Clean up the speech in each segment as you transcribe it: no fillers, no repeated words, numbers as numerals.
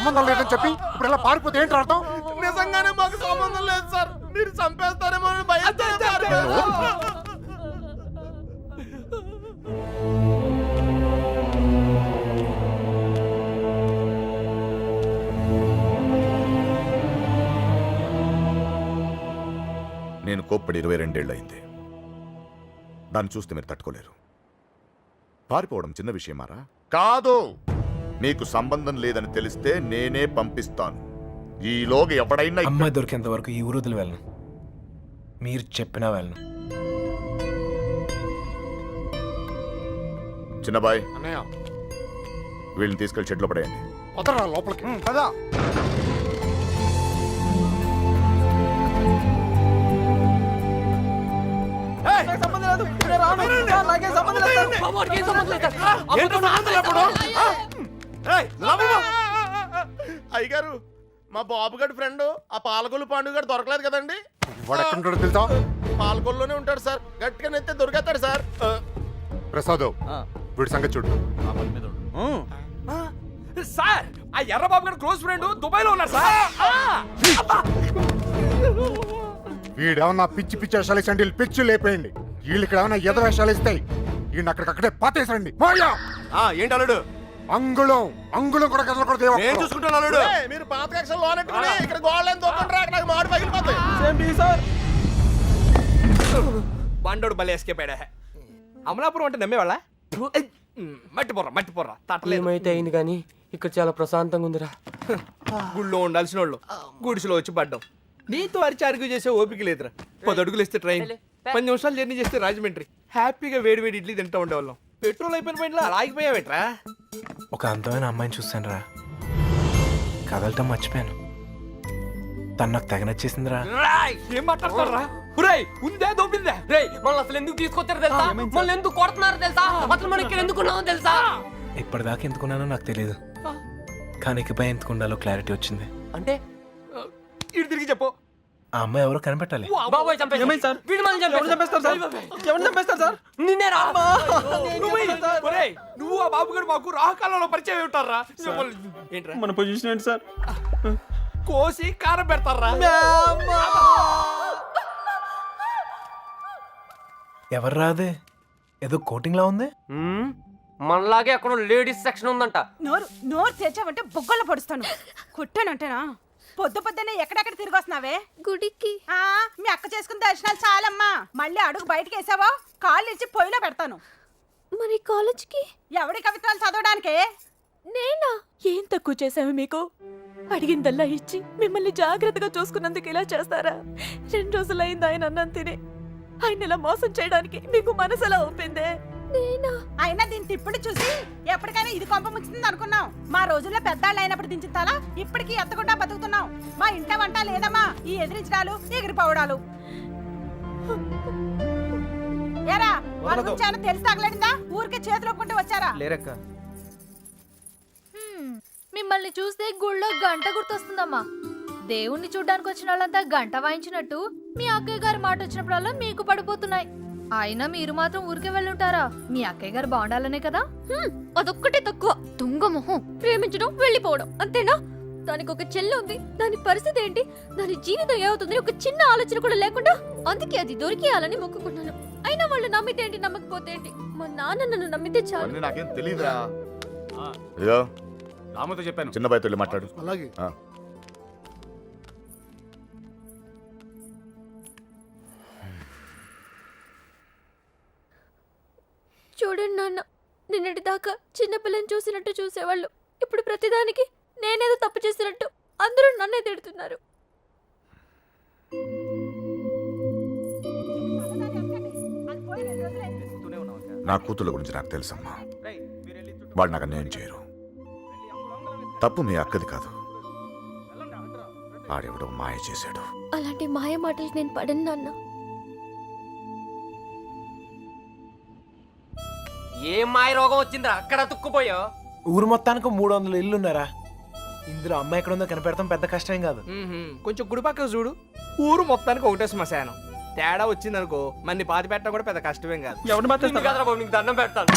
సంబంధం లేదని చెప్పి ఇప్పుడు ఇలా పారిపోతే ఏంటి అర్థం? నిజంగానే మాకు సంబంధం లేదు సార్, మీరు చంపేస్తారేమో అని భయంతో నేను కోప్పడి 22 ఏళ్ళు అయింది. దాన్ని చూస్తే మీరు తట్టుకోలేరు. పారిపోవడం చిన్న విషయమారా? కాదు. మీకు సంబంధం లేదని తెలిస్తే నేనే పంపిస్తాను. ఈలోగా ఎవడైనా అమ్మాయి దొరికేంత వరకు ఈ ఊరు వదిలి వెళ్ళను. మీరు చెప్పినా వెళ్ళను. చిన్నబాయ్, అన్నయ్య వీళ్ళని తీసుకెళ్లి షెడ్లో పడేయండి. వదరా లోపలికి కదా. అయ్యగారు, మా బాబు గడి ఫ్రెండ్ ఆ పాలకొల్లు పాండు గారు దొరకలేదు కదండి. వాడు ఎక్కడ ఉంటాడో తెలుసా? పాలకొల్లోనే ఉంటాడు సార్, గట్టిగా నెత్తే దొరికేస్తాడు సార్. ప్రసాద్, వీడి సంగతి చూడు. సార్ ఆ ఎర్రబాబు గారు క్లోజ్ ఫ్రెండ్ దుబాయ్ లో ఉన్నారు సార్. వీడేమన్నా పిచ్చి పిచ్చి వేషాలు ఇచ్చండి, పిచ్చి లేపేయండి. వీళ్ళు ఇక్కడ ఏమన్నా ఎద వేషాలు ఇస్తాయి. వీడిని అక్కడికక్కడే పాతేసండి. ఏంటి అల్లుడు? అంగుళం అంగుళం కూడా కదలకూడదు. నేను చూసుకుంటాను అల్లుడు. మీరు పాత కక్షలు లోనెట్టుకుని ఇక్కడ గోళ్ళని తోకండి, నాకు మాడు పగిలిపోతాయి. బండోడు బలి ఎస్కేపాడా. అమలాపురం అంటే నమ్మేవాళ్ళ? మట్టి పొర్రా తట్టలేదు. ఏమైతే అయింది కానీ ఇక్కడ చాలా ప్రశాంతంగా ఉందిరా. గుళ్ళో ఉండాల్సిన వాళ్ళు గుడిసెలో వచ్చి పడ్డాం. నీతో అరిచి అరుగు చేసే ఓపిక లేదురా. 10 అడుగులు వేస్తే ట్రైన్, 10 నిమిషాలు జర్నీ చేస్తే రాజమండ్రి. హ్యాపీగా వేడి వేడి ఇడ్లీ తింటూ ఉండేవాళ్ళం. పెట్రోల్ అయిపోయిన పైన అలా ఆగిపోయావేట్రా? ఒక అందమైన అమ్మాయిని చూస్తాను రా, కదలటం మర్చిపోయాను. తను నాకు తెగ నచ్చేసిందిరా. ఏం మాట్లాడతారా? ఉందే దోపిందే. మళ్ళీ అసలు ఎందుకు తీసుకొచ్చారు తెలుసా? మళ్ళీ ఎందుకు కొడుతున్నారు తెలుసా? అసలు మనం ఇక్కడ ఎందుకున్నామో తెలుసా? ఇప్పటిదాకా ఎందుకున్నానో నాకు తెలియదు, కానీ ఇకపై ఎందుకు ఉండాలో క్లారిటీ వచ్చింది. అంటే ఇటు తిరిగి చెప్పు. ఆ అమ్మాయి ఎవరో కనిపెట్టాలి. బాబాయ్ చంపేస్తారు. వీడు మనల్ని చంపేస్తారు సార్. నిన్నే రా. నువ్వు ఆ బాబు గారు మాకు రాహకాలంలో పరిచయం ఉంటారా? ఏంట్రా మన పొజిషన్ ఏంటి సార్? కోసి కారం పెడతారా? ఎవరు రాదే, ఏదో కోటింగ్ లా ఉంది. మనలాగే అక్కడ లేడీస్ సెక్షన్ ఉందంట. నోరు తెచ్చావంటే బొగ్గల్లో పడుస్తాను. కొట్టానంటేనా? పొద్దున్నే ఎక్కడెక్కడ తిరిగి వస్తున్నావే? గుడికి. మీ అక్క చేసుకున్న దర్శనాలు చాలమ్మా. మళ్ళీ అడుగు బయటకు వేసావో కాళ్ళు ఇచ్చి పొయ్యిలో పెడతాను. మరి కాలేజ్కి ఎవడి కవిత్వాలు చదవడానికే? నేనా? ఏం తక్కువ చేసావు మీకు? అడిగిందల్లా ఇచ్చి మిమ్మల్ని జాగ్రత్తగా చూసుకున్నందుకు ఇలా చేస్తారా? 2 రోజులైంది ఆయన అన్నం తిని. ఆయన ఇలా మోసం చేయడానికి మీకు మనసు ఎలా ఒప్పిందే? నేనా? అయినా దీని తిప్పుడు చూసి ఎప్పటికైనా ఇది కొంప ముంచుతుంది అనుకున్నాం. మా రోజుల్లో పెద్దాళ్ళు అయినప్పుడు దించిన తల ఇప్పటికీ ఎత్తకుండా బతుకుతున్నాం. మా ఇంట వంట లేదమ్మా ఈ ఎదిరించడాలు ఎగిరిపోవడాలు. ఏరా వాళ్ళ గురించి ఏమైనా తెలిసి తగలడిందా? ఊరికే చేతులు ఒప్పుకుంటూ వచ్చారా? లేరక్క. మిమ్మల్ని చూస్తే గుళ్ళో గంట గుర్తొస్తుందమ్మా. దేవుణ్ణి చూడ్డానికి వచ్చిన వాళ్ళంతా గంట వాయించినట్టు మీ అక్కయ్య గారి మాట వచ్చినప్పుడల్లా మీకు పడిపోతున్నాయి. అయినా మీరు మాత్రం ఊరికే వెళ్ళుంటారా? మీ అక్కయ్య గారు బాగుండాలనే కదా. అదొక్కటే తక్కువ. తుంగ మొహం. ప్రేమించడం వెళ్ళిపోవడం అంతేనా? దానికి ఒక చెల్లి ఉంది. దాని పరిస్థితి ఏంటి? దాని జీవితం ఏమవుతుంది? ఒక చిన్న ఆలోచన కూడా లేకుండా. అందుకే అది దొరికేయాలని మొక్కుకున్నాను. అయినా వాళ్ళు నమ్మితే ఏంటి, నమ్మకపోతే ఏంటి? మా నాన్న నన్ను నమ్మితే చాలు. నాకేం తెలీదురా. అయ్యో రామతో చెప్పాను. చిన్న బాయ్తో వెళ్ళి మాట్లాడు. అలాగే. చూడండి నాన్న, నిన్నటి దాకా చిన్నపిల్లని చూసినట్టు చూసేవాళ్ళు. ఇప్పుడు ప్రతిదానికి నేనేదో తప్పు చేసినట్టు అందరూ నన్నే తిడుతున్నారు. నా కూతుళ్ళ గురించి నాకు తెలుసమ్మా. వాళ్ళు నాకు అన్యాయం చేయరు. తప్పు మీ అక్కది కాదు, ఆడెవడో మాయ చేశాడు. అలాంటి మాయ మాటలు నేను పడను నాన్న. ఏం మాయ రోగం వచ్చిందిరా అక్కడ తుక్కుపోయా? ఊరు మొత్తానికి 300 ఇల్లున్నారా? ఇందులో అమ్మాయి ఎక్కడ ఉందో కనిపెడతాం పెద్ద కష్టం కాదు. కొంచెం గుడి పక్కన చూడు, ఊరు మొత్తానికి ఒకటే శ్మశానం. తేడా వచ్చిందనుకో మన్ని పాతి పెట్టడం కూడా పెద్ద కష్టమేం కాదు. ఎవరిని బాగా నీకు దండం పెడతాను.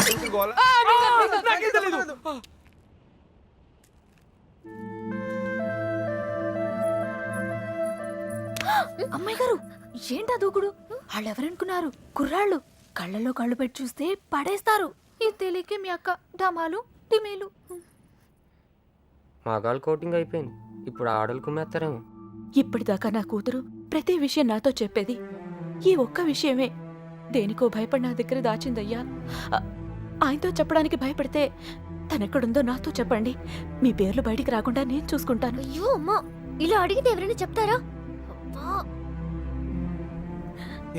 అమ్మాయి గారు ఏంటా దూకుడు? వాళ్ళు ఎవరనుకున్నారు? కుర్రాళ్ళు కళ్ళలో కళ్ళు పెట్టి చూస్తే పడేస్తారు. ఇది తెలియకే మీ అక్క డమాలు టిమేలు. మగాళ్ళు కోటింగ్ అయిపోయింది, ఇప్పుడు ఆడలు కుమ్మేస్తారేమో. ఇప్పటిదాకా నా కూతురు ప్రతి విషయం నాతో చెప్పేది ఈ ఒక్క విషయమే. దేనికో భయపడి నా దగ్గర దాచిందయ్యా. ఆయనతో చెప్పడానికి భయపడితే తనెక్కడుందో నాతో చెప్పండి. మీ పేర్లు బయటికి రాకుండా నేను చూసుకుంటాను. అయ్యో అమ్మా, ఇలా అడిగితే ఎవరైనా చెప్తారా? అబ్బా.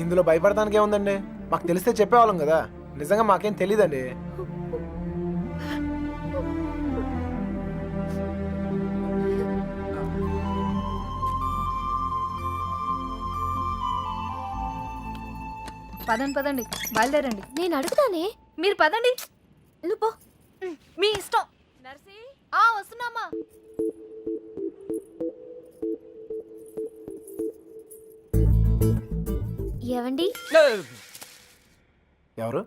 ఇందులో భయపడటానికి ఏముందండి? మాకు తెలిస్తే చెప్పేవాళ్ళం కదా. నిజంగా మాకేం తెలియదండి. పదండి పదండి, బయలుదేరండి. నేను అడుగుతానే, మీరు పదండి. నువ్వు పో, మీ ఇష్టం. నర్సీ, వస్తున్నామా. ఏవండి, ఎవరు?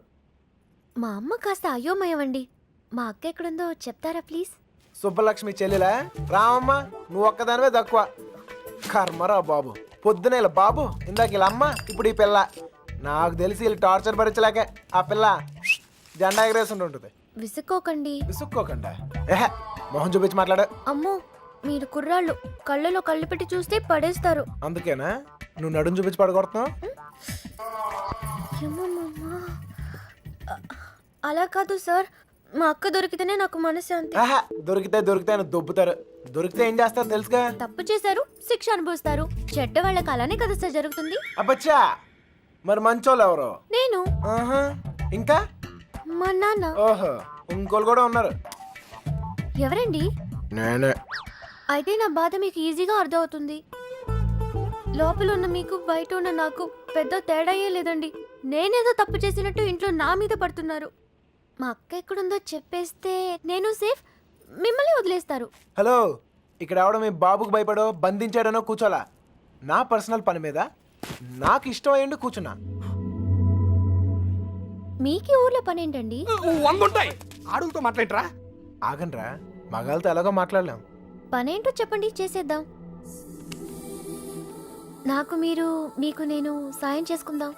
మా అమ్మ కాస్త అయోమయమండి. మా అక్క ఎక్కడుందో చెప్తారా ప్లీజ్? సుబ్బలక్ష్మి చెల్లెలా? రామమ్మ, నువ్వు ఒక్కదానివే తక్కువ. కర్మరా బాబు. పొద్దునే ఇలా బాబు, ఇందాక ఇలా అమ్మ, ఇప్పుడు ఈ పిల్ల. నాకు తెలిసి వీళ్ళు టార్చర్ భరించలేక ఆ పిల్ల జెండా ఎగరేస్తుంటుంది. విసుక్కోకండి. విసుక్కోకండా? ఏహే, మొహం చూపించి మాట్లాడు. అమ్మో, మీరు కుర్రాళ్ళు కళ్ళలో కళ్ళు పెట్టి చూస్తే పడేస్తారు. అందుకేనా నువ్వు నడుము చూపించి పడగొడుతున్నావు? ఏమమ్మా? అలా కాదు సార్, మా అక్క దొరికితేనే నాకు మనశ్శాంతి. ఆహా, దొరికితే అని దొబ్బుతారు. దొరికితే ఏం చేస్తారో తెలుసుగా. తప్పు చేశారు, శిక్ష అనుభవిస్తారు. చెడ్డ వాళ్ళకి అలానే కదా సార్ జరుగుతుంది. అబ్బచ్చా, మరి మంచోళ్ళు ఎవరు? నేను, ఆహా, ఇంకా మా నాన్న. ఓహో, ఇంకోళ్ళు కూడా ఉన్నారు. ఎవరండి? నేనే. అయితే నా బాధ మీకు ఈజీగా అర్థమవుతుంది. లోపల ఉన్న మీకు బయట ఉన్న నాకు పెద్ద తేడాయే లేదండి. నేనేదో తప్పు చేసినట్టు ఇంట్లో నా మీద పడుతున్నారు. మా అక్క ఎక్కడుందో చెప్పేస్తే నేను సేఫ్, మిమ్మల్ని వదిలేస్తారు. హలో, ఇక్కడ ఎవడో మీ బాబుకు భయపడో బంధించాడనో కూర్చోలా. నా పర్సనల్ పని మీద నాకు ఇష్టం అయ్యండి కూర్చున్నా. మీకు ఊర్లో పని ఏంటండి? వంగుంటాయి, ఆడులతో మాట్లాడరా. ఆగండ్రా, మగాళ్ళతో ఎలాగో మాట్లాడలేం. పనేంటో చెప్పండి, చేసేద్దాం. నాకు మీరు, మీకు నేను సాయం చేసుకుందాం.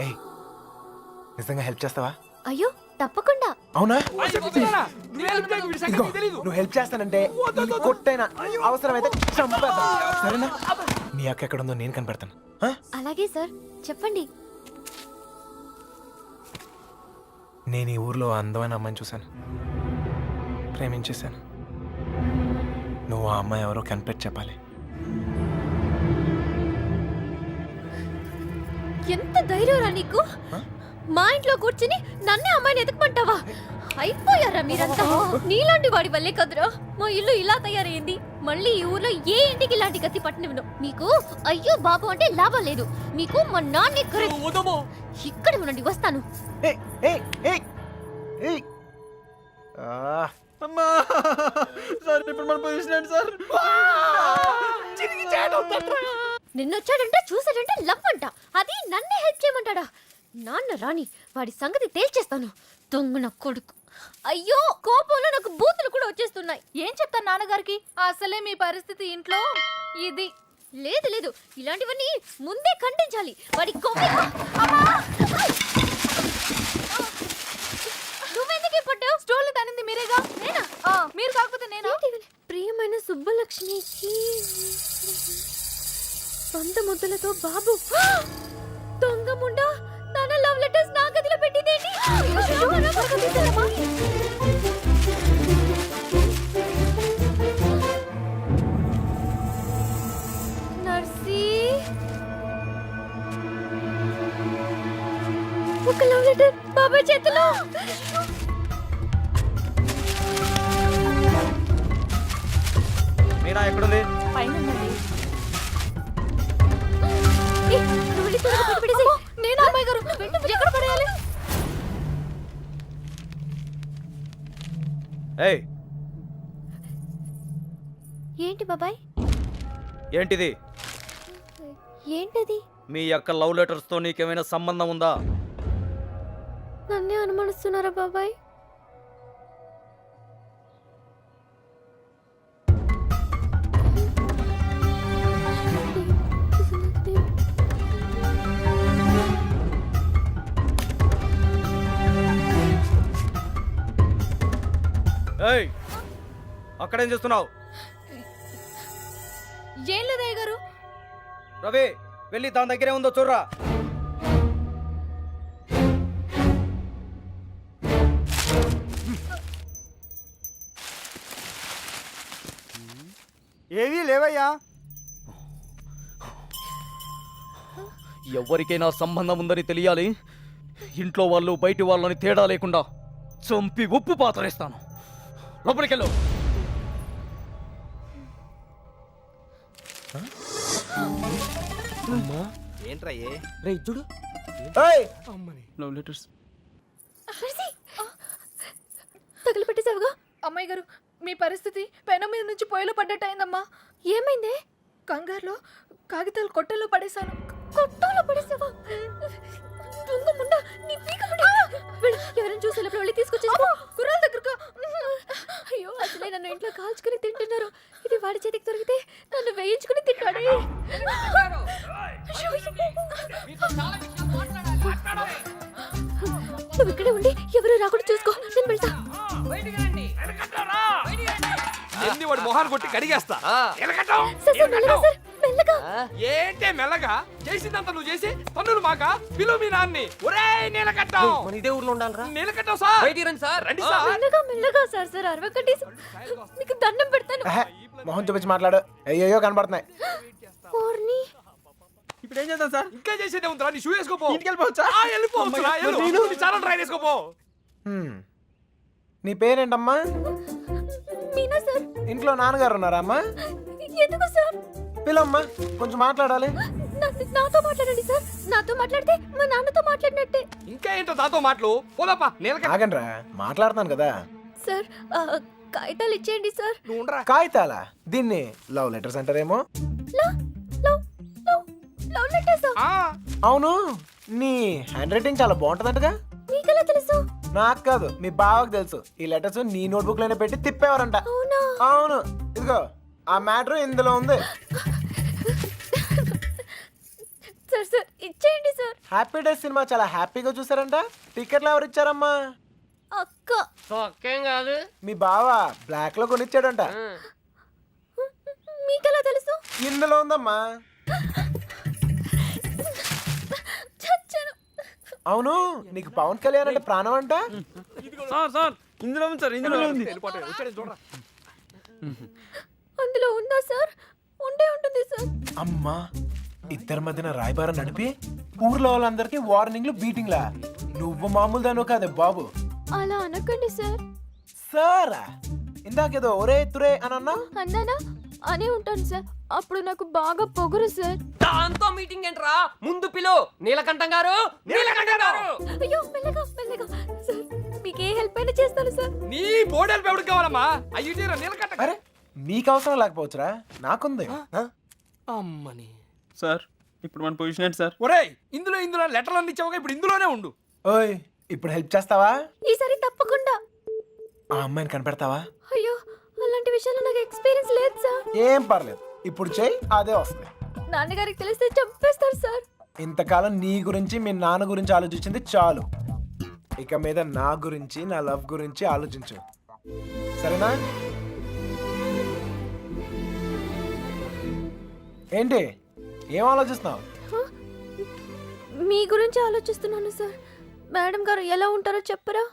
ఏయ్, నిజంగా హెల్ప్ చేస్తావా? అయ్యో తప్పకుండా. అవునా? తెలీదు. నువ్వు హెల్ప్ చేస్తానంటే ఈ కొట్టైనా అవసరమైతే చంపేద్దాం. సరేనా? నీ అక్క ఎక్కడుందో నేను కనిపెడతాను. ఆ? అలాగే సార్, చెప్పండి. నేను ఈ ఊర్లో అందమైన అమ్మాయిని చూశాను, ప్రేమించేశాను. నువ్వు ఆ అమ్మాయి ఎవరో కనిపెట్టి చెప్పాలి. ఎంత ధైర్యంరా నీకు? మా ఇంట్లో కూర్చుని నన్నే అమ్మాయిని ఎతకమంటావా? అయిపోయారా మీరంతా? నీలాంటి వాడి వల్లే కదురా మా ఇల్లు ఇలా తయారైంది. మళ్ళీ ఈ ఊర్లో ఏ ఇంటికి ఇలాంటి గతి పట్టినవిను. మీకు అయ్యో బాబు అంటే లాభం లేదు. మీకు మా నాన్నే ఇక్కడ ఉండండి, వస్తాను. ఏయ్, ఏయ్, ఏయ్, ఏయ్. అమ్మా సార్, ఇప్పుడు మన పొజిషన్ ఏంటి సార్? నిన్నొచ్చాడంటే చూసాడంటే లవ్ అంట. అది నన్నే హెల్ప్ చేయమంటాడా? నాన్న రాని వాడి సంగతి తేల్చేస్తాను. దొంగన కొడుకు. అయ్యో, కోపంలో నాకు బూతులు కూడా వచ్చేస్తున్నాయి. ఏం చెప్తాను నాన్నగారికి? అసలే మీ పరిస్థితి ఇంట్లో ఇది. లేదు లేదు, ఇలాంటివన్నీ ముందే ఖండించాలి. వాడి నువ్వెందుకు పడ్డావు? స్టోర్లు తనింది మీరేగా. నేనా? మీరు కాకపోతే నేను. ప్రియమైన సుబ్బలక్ష్మికి సొంత ముద్దలతో బాబు. దొంగ ముండా, తన లవ్ లెటర్స్ నా గదిలో పెట్టిందేంటి? నర్సీ, ఒక లవ్ లెటర్ బాబాయ్ చేతిలో. మీరా ఎక్కడుంది? పైన ఉన్నది. నేను అమ్మాయి గారు ఎక్కడ పడేయాలి? ఏయ్, ఏంటి బాబాయ్? ఏంటిది? ఏంటది? మీ యొక్క లవ్ లెటర్స్ తో నీకేమైనా సంబంధం ఉందా? నన్నే అనుమానిస్తున్నారా బాబాయ్? అక్కడేం చేస్తున్నావు? ఏం లేదయ్య గారు. రవి వెళ్ళి దాని దగ్గరే ఉందో చూడరా. ఏవీ లేవయ్యా. ఎవరికైనా సంబంధం ఉందని తెలియాలి. ఇంట్లో వాళ్ళు బయటి వాళ్ళని తేడా లేకుండా చంపి ఉప్పు పాతరేస్తాను. లోపలికెళ్ళు. ఏంట్రా రే చూడు. ఏయ్, లవ్ లెటర్స్. తగిలిపెట్టేసావుగా. అమ్మాయి గారు, మీ పరిస్థితి పెనం మీద నుంచి పొయ్యిలో పడ్డట్టు అయిందమ్మా. ఏమైందే? కంగారులో కాగితాలు కొట్టలో పడేశాను. కొట్టలో పడేసావా? దొంగముండా, నీ పీక ముడా. వెళ్ళు, ఎవరైనా చూసి వెళ్ళి తీసుకొచ్చేసుకో. కుర్రాల దగ్గరకు. అయ్యో, అసలే నన్ను ఇంట్లో కాల్చుకుని తింటున్నారు. ఇది వాడి చేతికి దొరికితే నన్ను వేయించుకుని తింటాడే. నువ్వు ఇక్కడే ఉండి ఎవరు రాకుండా చూసుకో. నేను వెళ్తా. ఎన్ని వాడి మొహాన్ని కొట్టి కడిగేస్తా. సార్, సార్, మెల్లగా సార్, మెల్లగా. ఏంటే మెల్లగా? చేసిందంతా నువ్వు చేసి పన్నులు మాక పిలువు మీ నాన్ని. ఒరేయ్ నీలకట్టం, మన ఇదే ఊర్లో ఉండాలరా. నీలకట్టం సార్, బయటికి రండి సార్. రండి సార్. మెల్లగా మెల్లగా సార్. సార్ అరవకండి. మీకు దండం పెడతాను. ఆహా, మొహం చూపించి మాట్లాడు. అయ్యో కనపడుతున్నాయి. ఓర్ని. ఇప్పుడు ఏం చేద్దాం సార్? ఇంకా చేసేదే ఉందిరా. నీ షూ వేసుకోపో. ఇంటికి వెళ్ళిపోవచ్చా? వెళ్ళిపోవచ్చురా. నీ చాలా ట్రై చేసుకోపో. నీ పేరేంటమ్మా? మీనా సార్. ఇంట్లో నాన్నగారు ఉన్నారా అమ్మా? ఎందుకు సార్? పిల్లమ్మా, కొంచెం మాట్లాడాలి. నాతో మాట్లాడండి సార్. నాతో మాట్లాడితే మా నాన్నతో మాట్లాడినట్టే. ఇంకా ఏంటో దాంతో మాటలు. పోదాపా నీలకట్ట. ఆగండ్రా, మాట్లాడుతాను కదా. సార్, కాగితాలు ఇచ్చేయండి సార్. నువ్వు ఉండరా. కాగితాలా? దీన్ని లవ్ లెటర్స్ అంటారేమో. Love letters. అవును, నీ హ్యాండ్ రైటింగ్ చాలా బాగుంటదంటగా. మీకెలా తెలుసు? నాకు కాదు, మీ బావకు తెలుసు. ఈ లెటర్స్ నీ నోట్బుక్ లోనే పెట్టి తిప్పేవారంట. అవునా? అవును, ఇదిగో ఆ మ్యాటర్ ఇందులో ఉంది. సార్ సార్, ఇచ్చేయండి సార్. హ్యాపీ డేస్ సినిమా చాలా హ్యాపీగా చూసారంట. టికెట్లు ఎవరు ఇచ్చారమ్మా? అక్క. ఒక్కేం కాదు. మీ బావ బ్లాక్ లో కొనిచ్చాడంట. మీకెలా తెలుసు? ఇందులో ఉందమ్మా. చచ్చాను. అవును, నీకు పవన్ కళ్యాణ్ అంటే ప్రాణం అంట. సార్ సార్, ఇందులో ఉంది సార్, ఇందులో ఉంది. చూడరా. అందులో ఉందా సార్? ఉండే ఉంటుంది సార్. అమ్మా, ఇద్దరి మధ్యన రాయబారం నడిపి ఊర్లో వాళ్ళందరికీ వార్నింగ్లు బీటింగ్లా. నువ్వు మామూలు దాను కాదే బాబు. అలా అనకండి సార్. సారా, ఇందాకేదో ఒరే తురే అని అన్నా. అన్నానా? అనే ఉంటాను సార్. అప్పుడు నాకు బాగా పొగరు సార్. దాంతో మీటింగ్ ఏంట్రా? ముందు పిలు. నీలకంఠం గారు, నీలకంఠం గారు. అయ్యో, మెల్లగా మెల్లగా సార్. మీకు ఏ హెల్ప్ అయినా చేస్తాను సార్. నీ బోడెల్ ఎవరికి కావాలమ్మా? అయ్యి తీరా నీలకట్ట. అరే, నీకు అవసరం లేకపోవచ్చురా, నాకుంది. అమ్మని. సార్, ఇప్పుడు మన పొజిషన్ ఏంటి సార్? ఒరేయ్, ఇందులో లెటర్లు అన్ని ఇచ్చావుగా, ఇప్పుడు ఇందులోనే ఉండు. ఓయ్, ఇప్పుడు హెల్ప్ చేస్తావా? ఈసారి తప్పకుండా. ఆ అమ్మాయిని కనిపెడతావా? అయ్యో, అలాంటి విషయాల్లో నాకు ఎక్స్పీరియన్స్ లేదు సార్. ఏం పర్లేదు, ఇప్పుడు చెయ్యి, అదే వస్తుంది. నాన్నగారికి తెలిస్తే చంపేస్తారు సార్. ఇంతకాలం నీ గురించి మీ నాన్న గురించి ఆలోచించింది చాలు. ఇక మీద నా గురించి, నా లవ్ గురించి ఆలోచించు, సరేనా? ఏంటి, ఏం ఆలోచిస్తున్నావు? మీ గురించి ఆలోచిస్తున్నాను సార్. మేడం గారు ఎలా ఉంటారో చెప్పరా?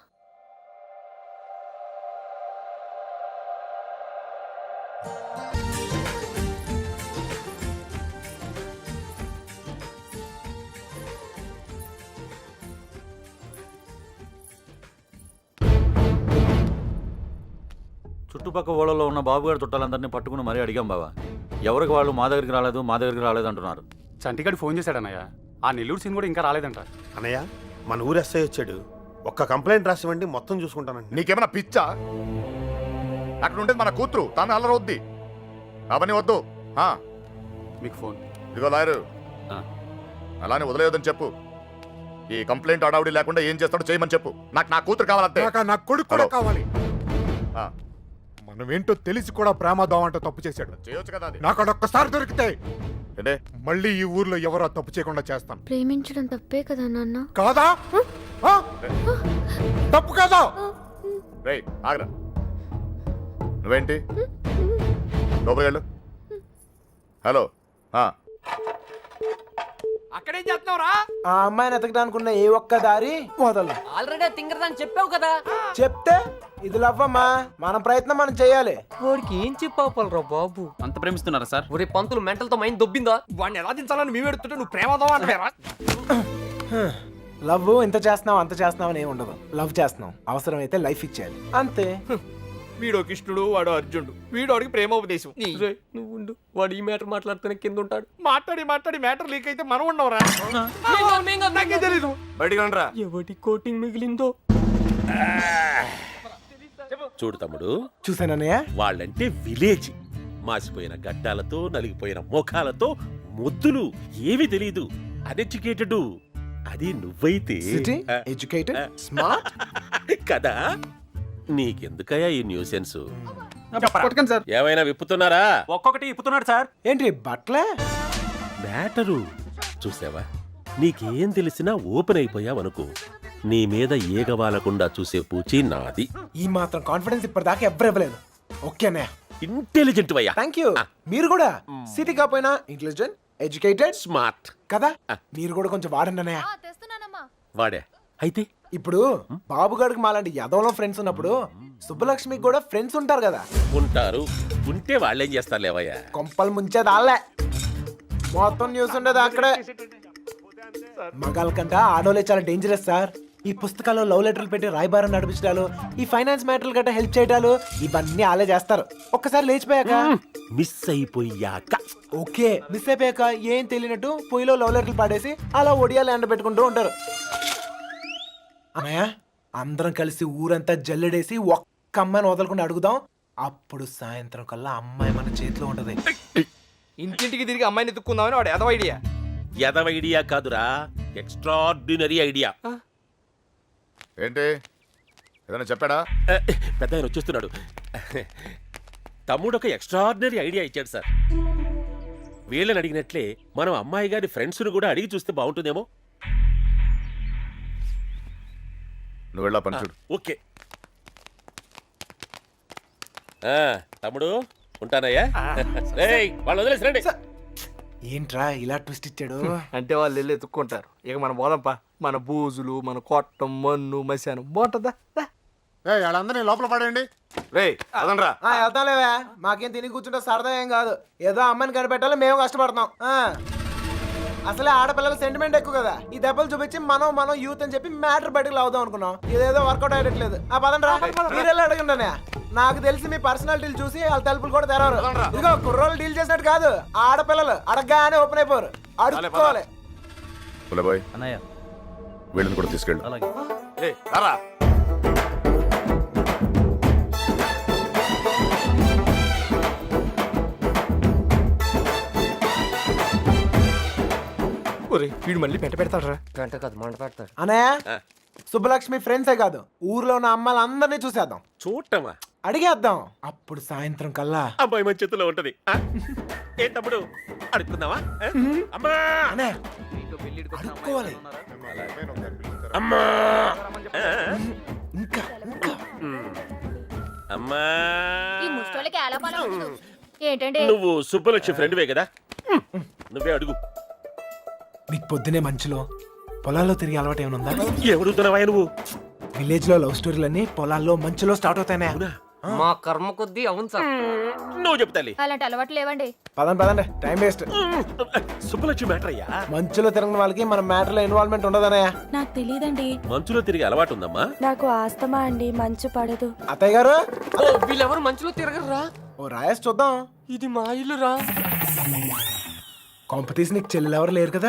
చుట్టుపక్క ఊళ్ళలో ఉన్న బాబుగారి చుట్టాలందరినీ పట్టుకుని మరీ అడిగాం బావా. ఎవరికి వాళ్ళు మా దగ్గరికి రాలేదు అంటున్నారు. చంటిగాడు ఫోన్ చేశాడన్నయ్య. ఆ నెల్లూరు సీన్ కూడా ఇంకా రాలేదంట. అన్నయ్య, మన ఊరు ఎస్ఐ వచ్చాడు. ఒక్క కంప్లైంట్ రాసివ్వండి, మొత్తం చూసుకుంటానండి. నీకేమైనా పిచ్చా? అక్కడ ఉండేది మన కూతురు, తాను అల్లరొద్ది. అవన్నీ వద్దు. మీకు ఫోన్. ఇదిగో లాయరు, అలానే వదిలేయొద్దని చెప్పు. ఈ కంప్లైంట్ అడావుడి లేకుండా ఏం చేస్తాడో చేయమని చెప్పు. నాకు నా కూతురు కావాలంతే. నా కొడుకు కూడా కావాలి. ఆ, మనం ఏంటో తెలిసి కూడా ప్రేమదాం అంటూ తప్పు చేశాడు. చేయొచ్చు కదా అది. నాకు అదొక్కసారి దొరికితే ఏంటే? మళ్ళీ ఈ ఊర్లో ఎవరో తప్పు చేయకుండా చేస్తాను. ప్రేమించడం తప్పే కదా నాన్న? కాదా? తప్పు కాదా? రేయ్, ఆగరా. నువ్వేంటి లోపలికి వెళ్ళు. హలో అక్కడేం చేస్తున్నావురా? ఆ అమ్మాయిని ఎతకడానికి ఉన్న ఏ ఒక్క దారి వదలు. ఆల్రెడీ తింగరదని చెప్పావు కదా. చెప్తే ఇది లవ్వమ్మా, మన ప్రయత్నం మనం చేయాలి. వాడికి ఏం చెప్పావురా బాబు? అంత ప్రేమిస్తున్నారా సార్? ఒరే పంతులు మెంటల్తో మైండ్ దొబ్బిందా? వాడిని ఎలా దించాలని మేము ఎడుతుంటే నువ్వు ప్రేమదావా అంటారా? లవ్ ఇంత చేస్తున్నావు అంత చేస్తున్నావు అని ఏమి ఉండదు. లవ్ చేస్తున్నావు, అవసరమైతే లైఫ్ ఇచ్చేయాలి అంతే. వీడో కృష్ణుడు, వాడు అర్జునుడు, వీడు వాడికి ప్రేమోపదేశం. నువ్వు ఉండు, వాడు ఈ మ్యాటర్ మాట్లాడుతూనే కింద ఉంటాడు. మాట్లాడి మ్యాటర్ లీక్ అయితే మనం ఉండవరా? నాకే తెలీదు. బయటికి రండిరా. ఎవటి కోటింగ్ మిగిలిందో. చూడు తమ్ముడు, చూసానన్నయ్య, వాళ్ళంటే విలేజ్. మాసిపోయిన గడ్డాలతో నలిగిపోయిన ముఖాలతో ముద్దులు ఏమీ తెలీదు. అన్ఎడ్యుకేటెడ్. అది నువ్వైతే సిటీ ఎడ్యుకేటెడ్ స్మార్ట్ కదా. నీకెందుకయ్యా ఈ న్యూసెన్స్? కొట్టకండి సార్. ఏమైనా విప్పుతున్నారా? ఒక్కొక్కటి ఇప్పుతున్నాడు సార్. ఏంటి బట్లే? మ్యాటరు చూసావా? నీకేం తెలిసినా ఓపెన్ అయిపోయావనుకో, నీ మీద ఏగవాలకుండా చూసే పూచి నాది. ఈ మాత్రం కాన్ఫిడెన్స్ ఇప్పటిదాకా ఎవ్వరు ఇవ్వలేదు. ఓకేనే, ఇంటెలిజెంట్ వయ్యా. Thank you. మీరు కూడా సిటీ కాపోయినా ఇంటెలిజెంట్ ఎడ్యుకేటెడ్ స్మార్ట్ కదా. మీరు కూడా కొంచెం వాడండి అన్నయ్య. తెస్తున్నానమ్మా. వాడే అయితే ఇప్పుడు బాబు గడికి మాలాంటి యదవలో ఫ్రెండ్స్ ఉన్నప్పుడు సుబ్బలక్ష్మికి కూడా ఫ్రెండ్స్ ఉంటారు కదా. ఉంటారు. ఉంటే వాళ్ళేం చేస్తారు లేవయ్యా? కొంపలు ముంచేది ఆళ్ళే. మొత్తం న్యూస్ ఉండేది అక్కడే. మగాళ్ళ కంట ఆడోలే చాలా డేంజరస్ సార్. ఈ పుస్తకాల్లో లవ్ లెటర్లు పెట్టి రాయబారం నడిపించడాలు, ఈ ఫైనాన్స్ మ్యాటర్లు గట్రా హెల్ప్ చేయడాలు, ఇవన్నీ ఆలే చేస్తారు. ఒక్కసారి లేచిపోయాక మిస్ అయిపోయాక. ఓకే, మిస్ అయిపోయాక ఏం తెలియనట్టు పొయ్యిలో లవ్ లెటర్లు పాడేసి అలా ఒడియాలు ఎండబెట్టుకుంటూ ఉంటారు. అన్నయ్య, అందరం కలిసి ఊరంతా జల్లెడేసి ఒక్క అమ్మాయిని వదలకుండా అడుగుదాం. అప్పుడు సాయంత్రం కల్లా అమ్మాయి మన చేతిలో ఉంటది. ఇంటింటికి తిరిగి అమ్మాయిని ఎత్తుక్కుందామని వాడు ఎదవ ఐడియా. ఎదవ ఐడియా కాదురా, ఎక్స్ట్రాడినరీ ఐడియా. ఏంటి ఏదైనా చెప్పాడా? పెద్ద ఆయన వచ్చేస్తున్నాడు. తమ్ముడు ఒక ఎక్స్ట్రాడినరీ ఐడియా ఇచ్చాడు సార్. వీళ్ళని అడిగినట్లే మనం అమ్మాయి గారి ఫ్రెండ్స్ను కూడా అడిగి చూస్తే బాగుంటుందేమో. నువ్వు వెళ్ళా పని చూడు. ఓకే తమ్ముడు, ఉంటానయ్యా. వాళ్ళు వదిలేసి రండి. ఏంట్రా ఇలా ట్విస్ట్ ఇచ్చాడు? అంటే వాళ్ళు వెళ్ళి ఎత్తుక్కుంటారు. ఇక మన బోదంపా, మన బూజులు, మన కొట్టం, మన్ను, మశానం బాగుంటుందా? వాళ్ళందరినీ లోపల పడండి. వెళ్తాంలేవా, మాకేం తిని కూర్చుంటే సరదా ఏం కాదు. ఏదో అమ్మాయిని కనిపెట్టాలి, మేము కష్టపడతాం. అసలే ఆడపిల్లల సెంటిమెంట్ ఎక్కువ కదా. ఈ దెబ్బలు చూపించి మనం యూత్ అని చెప్పి మ్యాటర్ బయటకు లావుదాం అనుకున్నాం. ఇదేదో వర్కౌట్ అయ్యట్లేదు. పదండ్రా, మీరెళ్ళి అడగండి. నాకు తెలిసి మీ పర్సనాలిటీలు చూసి వాళ్ళ తలుపులు కూడా తెరవరు. ఇదిగో కుర్రోళ్ళు డీల్ చేసినట్టు కాదు, ఆడపిల్లలు అడగగానే ఓపెన్ అయిపోరు. అడుక్కోవాలి. పులబాయ్ వీళ్ళని కూడా తీసుకెళ్ళు. వీడు మళ్ళీ పెడతాడు. గంట కాదు మంట పెడతాడు. అన్నయ్య, సుబ్బలక్ష్మి ఫ్రెండ్సే కాదు, ఊర్లో ఉన్న అమ్మాయిలు అందరినీ చూసేద్దాం. చూడటమా? అడిగేద్దాం. అప్పుడు సాయంత్రం కల్లా అమ్మాయి మన చేతిలో ఉంటది. ఏ తమ్ముడు, అడుగుతున్నావా? అమ్మా, అన్నయ్య, అడుక్కోవాలి. అమ్మా, ఇంకా అమ్మా. ఈ ముష్టోళ్ళకి ఎలా పని ఉండదు. ఏంటంటే నువ్వు సుబ్బలక్ష్మి ఫ్రెండ్వే కదా, నువ్వే అడుగు. మీకు పొద్దునే మంచులో పొలాల్లో తిరిగి అలవాటు ఏమైనా ఉందా? ఎవడుతున్నావా నువ్వు? విలేజ్ లో లవ్ స్టోరీలన్నీ పొలాల్లో మంచులో స్టార్ట్ అవుతాయి. మా కర్మ కొద్దీ అవును సార్. నువ్వు చెప్తాలి. అలాంటి అలవాట్లు లేవండి. పదండి, టైం వేస్ట్. సుబ్బలక్ష్మి మ్యాటర్ అయ్యా. మంచులో తిరిగిన వాళ్ళకి మన మ్యాటర్ లో ఇన్వాల్వ్మెంట్ ఉండదన్నయ్య. నాకు తెలియదండి. మంచులో తిరిగి అలవాటు ఉందమ్మా. నాకు ఆస్తమా అండి, మంచు పడదు. అత్తయ్య గారు, వీళ్ళెవరు మంచులో తిరగరా? ఓ రాయేసి చూద్దాం. ఇది మా ఇల్లు రా. కొంప తీసి నీకు చెల్లెలు ఎవరు లేరు కదా?